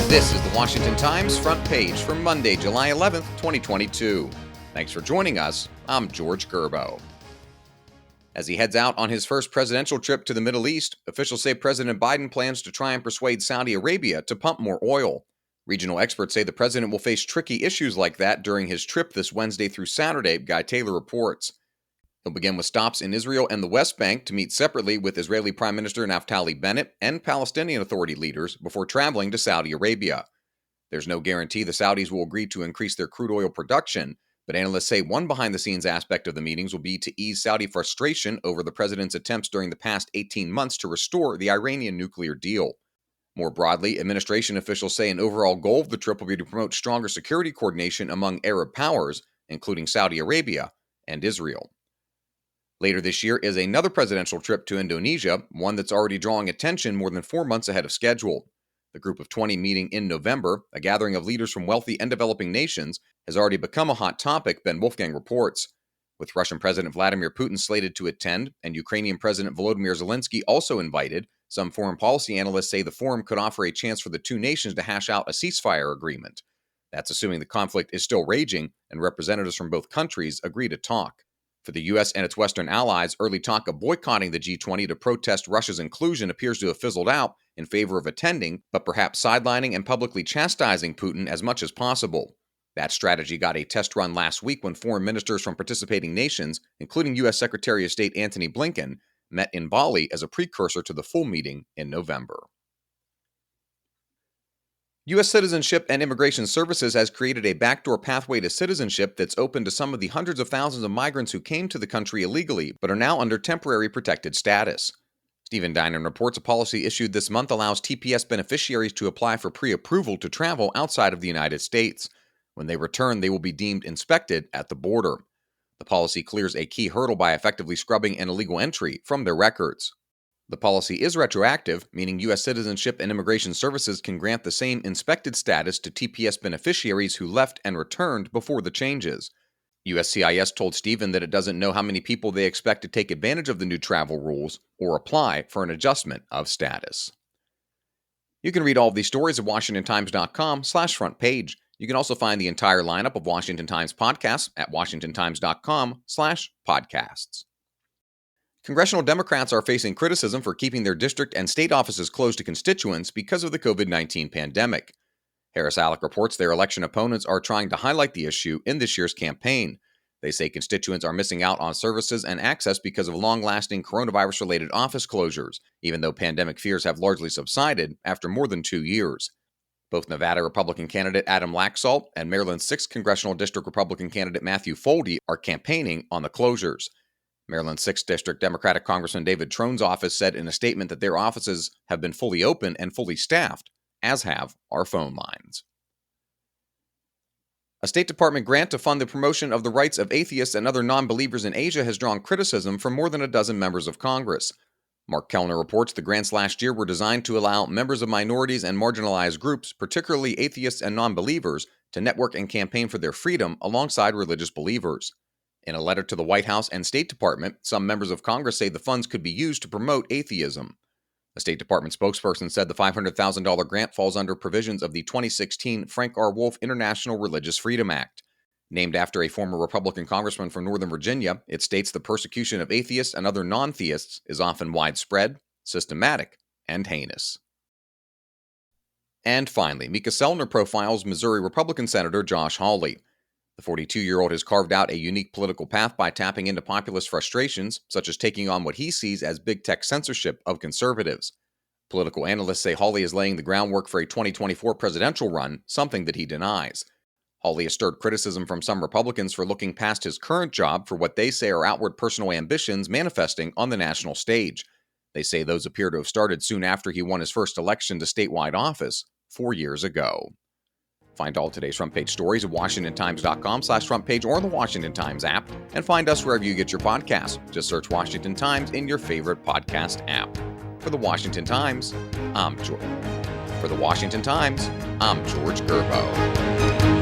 This is the Washington Times front page for Monday, July 11th, 2022. Thanks for joining us. I'm George Gerbo. As he heads out on his first presidential trip to the Middle East, officials say President Biden plans to try and persuade Saudi Arabia to pump more oil. Regional experts say the president will face tricky issues like that during his trip this Wednesday through Saturday, Guy Taylor reports. He'll begin with stops in Israel and the West Bank to meet separately with Israeli Prime Minister Naftali Bennett and Palestinian Authority leaders before traveling to Saudi Arabia. There's no guarantee the Saudis will agree to increase their crude oil production, but analysts say one behind-the-scenes aspect of the meetings will be to ease Saudi frustration over the president's attempts during the past 18 months to restore the Iranian nuclear deal. More broadly, administration officials say an overall goal of the trip will be to promote stronger security coordination among Arab powers, including Saudi Arabia and Israel. Later this year is another presidential trip to Indonesia, one that's already drawing attention more than 4 months ahead of schedule. The Group of 20 meeting in November, a gathering of leaders from wealthy and developing nations, has already become a hot topic, Ben Wolfgang reports. With Russian President Vladimir Putin slated to attend and Ukrainian President Volodymyr Zelensky also invited, some foreign policy analysts say the forum could offer a chance for the two nations to hash out a ceasefire agreement. That's assuming the conflict is still raging and representatives from both countries agree to talk. For the U.S. and its Western allies, early talk of boycotting the G20 to protest Russia's inclusion appears to have fizzled out in favor of attending, but perhaps sidelining and publicly chastising Putin as much as possible. That strategy got a test run last week when foreign ministers from participating nations, including U.S. Secretary of State Antony Blinken, met in Bali as a precursor to the full meeting in November. U.S. Citizenship and Immigration Services has created a backdoor pathway to citizenship that's open to some of the hundreds of thousands of migrants who came to the country illegally but are now under temporary protected status. Stephen Dinan reports a policy issued this month allows TPS beneficiaries to apply for pre-approval to travel outside of the United States. When they return, they will be deemed inspected at the border. The policy clears a key hurdle by effectively scrubbing an illegal entry from their records. The policy is retroactive, meaning U.S. Citizenship and Immigration Services can grant the same inspected status to TPS beneficiaries who left and returned before the changes. USCIS told Stephen that it doesn't know how many people they expect to take advantage of the new travel rules or apply for an adjustment of status. You can read all of these stories at WashingtonTimes.com/front page. You can also find the entire lineup of Washington Times podcasts at WashingtonTimes.com/podcasts. Congressional Democrats are facing criticism for keeping their district and state offices closed to constituents because of the COVID-19 pandemic. Harris Alec reports their election opponents are trying to highlight the issue in this year's campaign. They say constituents are missing out on services and access because of long-lasting coronavirus-related office closures, even though pandemic fears have largely subsided after more than 2 years. Both Nevada Republican candidate Adam Laxalt and Maryland's 6th Congressional District Republican candidate Matthew Foldy are campaigning on the closures. Maryland's 6th District Democratic Congressman David Trone's office said in a statement that their offices have been fully open and fully staffed, as have our phone lines. A State Department grant to fund the promotion of the rights of atheists and other non-believers in Asia has drawn criticism from more than a dozen members of Congress. Mark Kellner reports the grants last year were designed to allow members of minorities and marginalized groups, particularly atheists and non-believers, to network and campaign for their freedom alongside religious believers. In a letter to the White House and State Department, some members of Congress say the funds could be used to promote atheism. A State Department spokesperson said the $500,000 grant falls under provisions of the 2016 Frank R. Wolf International Religious Freedom Act. Named after a former Republican congressman from Northern Virginia, it states the persecution of atheists and other non-theists is often widespread, systematic, and heinous. And finally, Mika Sellner profiles Missouri Republican Senator Josh Hawley. The 42-year-old has carved out a unique political path by tapping into populist frustrations, such as taking on what he sees as big tech censorship of conservatives. Political analysts say Hawley is laying the groundwork for a 2024 presidential run, something that he denies. Hawley has stirred criticism from some Republicans for looking past his current job for what they say are outward personal ambitions manifesting on the national stage. They say those appear to have started soon after he won his first election to statewide office 4 years ago. Find all today's front page stories at WashingtonTimes.com/front page or the Washington Times app, and find us wherever you get your podcasts. Just search Washington Times in your favorite podcast app. For the Washington Times, I'm George. For the Washington Times, I'm George Gerbo.